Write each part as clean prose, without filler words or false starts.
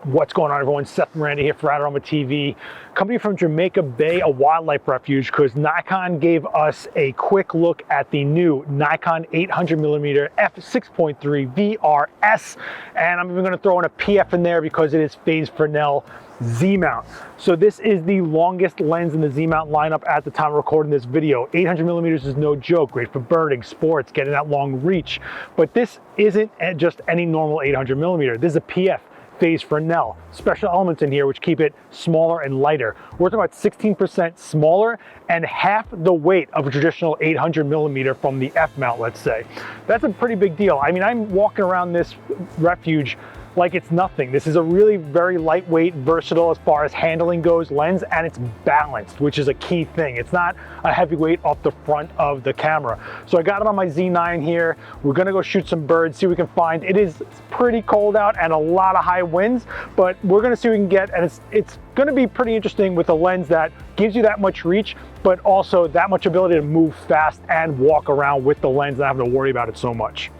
What's going on, everyone? Seth Miranda here for Adorama TV, company from Jamaica Bay, a wildlife refuge, because Nikon gave us a quick look at the new Nikon 800mm F6.3 VRS, and I'm even going to throw in a PF in there because it is Phase Fresnel Z-mount. So this is the longest lens in the Z-mount lineup at the time of recording this video. 800mm is no joke, great for birding, sports, getting that long reach. But this isn't just any normal 800mm. This is a PF. Phase Fresnel. Special elements in here which keep it smaller and lighter. We're talking about 16% smaller and half the weight of a traditional 800mm from the F mount, let's say. That's a pretty big deal. I mean, I'm walking around this refuge like it's nothing. This is a really very lightweight, versatile as far as handling goes lens, and it's balanced, which is a key thing. It's not a heavyweight off the front of the camera. So I got it on my Z9 here. We're gonna go shoot some birds, see what we can find. It is pretty cold out and a lot of high winds, but we're gonna see what we can get, and it's gonna be pretty interesting with a lens that gives you that much reach, but also that much ability to move fast and walk around with the lens and not having to worry about it so much.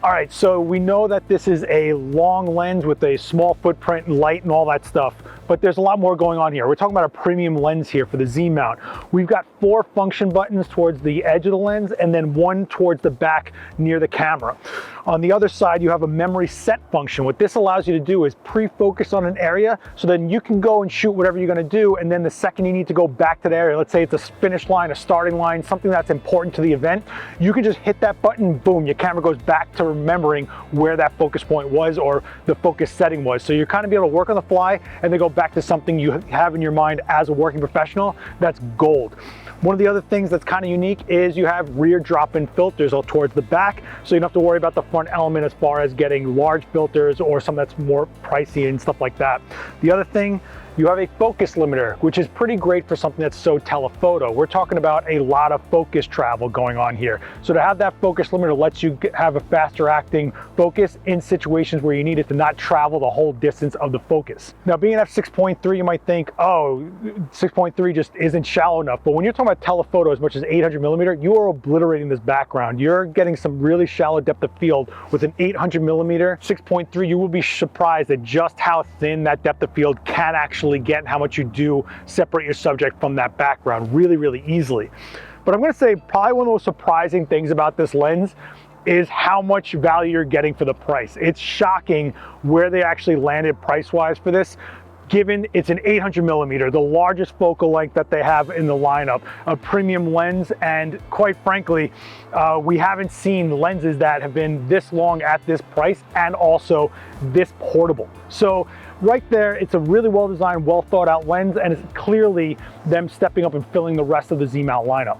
All right, so we know that this is a long lens with a small footprint and light and all that stuff, but there's a lot more going on here. We're talking about a premium lens here for the Z mount. We've got 4 function buttons towards the edge of the lens and then 1 towards the back near the camera. On the other side, you have a memory set function. What this allows you to do is pre-focus on an area, so then you can go and shoot whatever you're gonna do, and then the second you need to go back to the area, let's say it's a finish line, a starting line, something that's important to the event, you can just hit that button, boom, your camera goes back to remembering where that focus point was or the focus setting was. So you're kind of be able to work on the fly and then go back to something you have in your mind as a working professional. That's gold. One of the other things that's kind of unique is you have rear drop-in filters all towards the back, so you don't have to worry about the front element as far as getting large filters or something that's more pricey and stuff like that. The other thing, you have a focus limiter, which is pretty great for something that's so telephoto. We're talking about a lot of focus travel going on here. So to have that focus limiter lets you have a faster acting focus in situations where you need it to not travel the whole distance of the focus. Now, being an f6.3, you might think, oh, 6.3 just isn't shallow enough. But when you're talking about telephoto as much as 800mm, you are obliterating this background. You're getting some really shallow depth of field with an 800mm 6.3. You will be surprised at just how thin that depth of field can actually get and how much you do separate your subject from that background really easily. But I'm going to say probably one of the most surprising things about this lens is how much value you're getting for the price. It's shocking where they actually landed price-wise for this, given it's an 800mm, the largest focal length that they have in the lineup, a premium lens, and quite frankly, we haven't seen lenses that have been this long at this price and also this portable. So right there, it's a really well-designed, well-thought-out lens, and it's clearly them stepping up and filling the rest of the Z-mount lineup.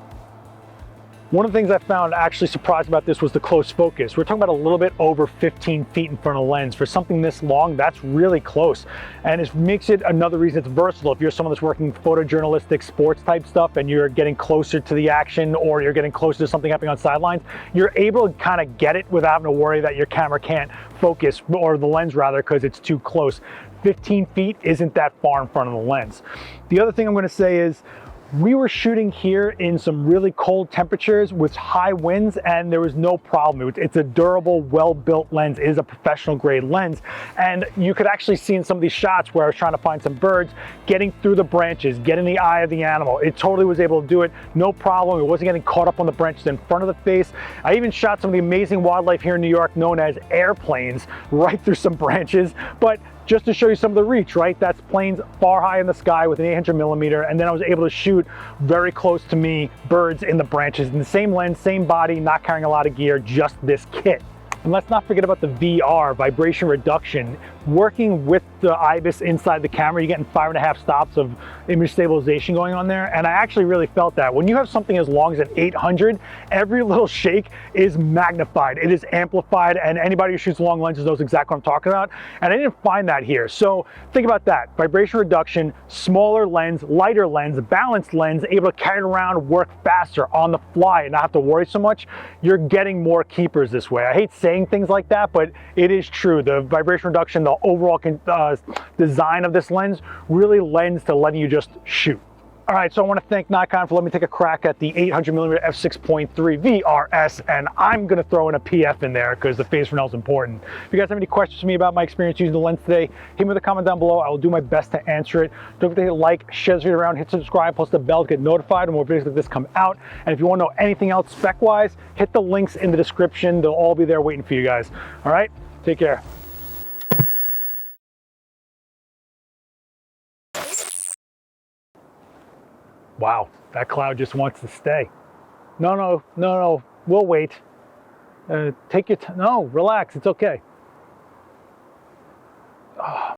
One of the things I found actually surprised about this was the close focus. We're talking about a little bit over 15 feet in front of the lens. For something this long, that's really close. And it makes it another reason it's versatile. If you're someone that's working photojournalistic sports type stuff and you're getting closer to the action or you're getting closer to something happening on sidelines, you're able to kind of get it without having to worry that your camera can't focus, or the lens rather, because it's too close. 15 feet isn't that far in front of the lens. The other thing I'm going to say is, we were shooting here in some really cold temperatures with high winds, and there was no problem. It's a durable, well-built lens. It is a professional grade lens. And you could actually see in some of these shots where I was trying to find some birds, getting through the branches, getting the eye of the animal. It totally was able to do it, no problem. It wasn't getting caught up on the branches in front of the face. I even shot some of the amazing wildlife here in New York known as airplanes right through some branches. But just to show you some of the reach, right? That's planes far high in the sky with an 800mm, and then I was able to shoot very close to me birds in the branches in the same lens, same body, not carrying a lot of gear, just this kit. And let's not forget about the VR, vibration reduction. Working with the IBIS inside the camera, you're getting 5.5 stops of image stabilization going on there. And I actually really felt that. When you have something as long as an 800, every little shake is magnified. It is amplified, and anybody who shoots long lenses knows exactly what I'm talking about. And I didn't find that here. So think about that. Vibration reduction, smaller lens, lighter lens, balanced lens, able to carry it around, work faster on the fly and not have to worry so much. You're getting more keepers this way. I hate saying things like that, but it is true. The vibration reduction, the overall design of this lens really lends to letting you just shoot. All right, so I want to thank Nikon for letting me take a crack at the 800mm F6.3 VRS, and I'm going to throw in a PF in there because the Phase Fresnel is important. If you guys have any questions for me about my experience using the lens today, hit me with a comment down below. I will do my best to answer it. Don't forget to like, share this video around, hit subscribe, plus the bell to get notified when more videos like this come out. And if you want to know anything else spec-wise, hit the links in the description. They'll all be there waiting for you guys. All right, take care. Wow, that cloud just wants to stay. No, we'll wait. Take your time. No, relax, it's okay.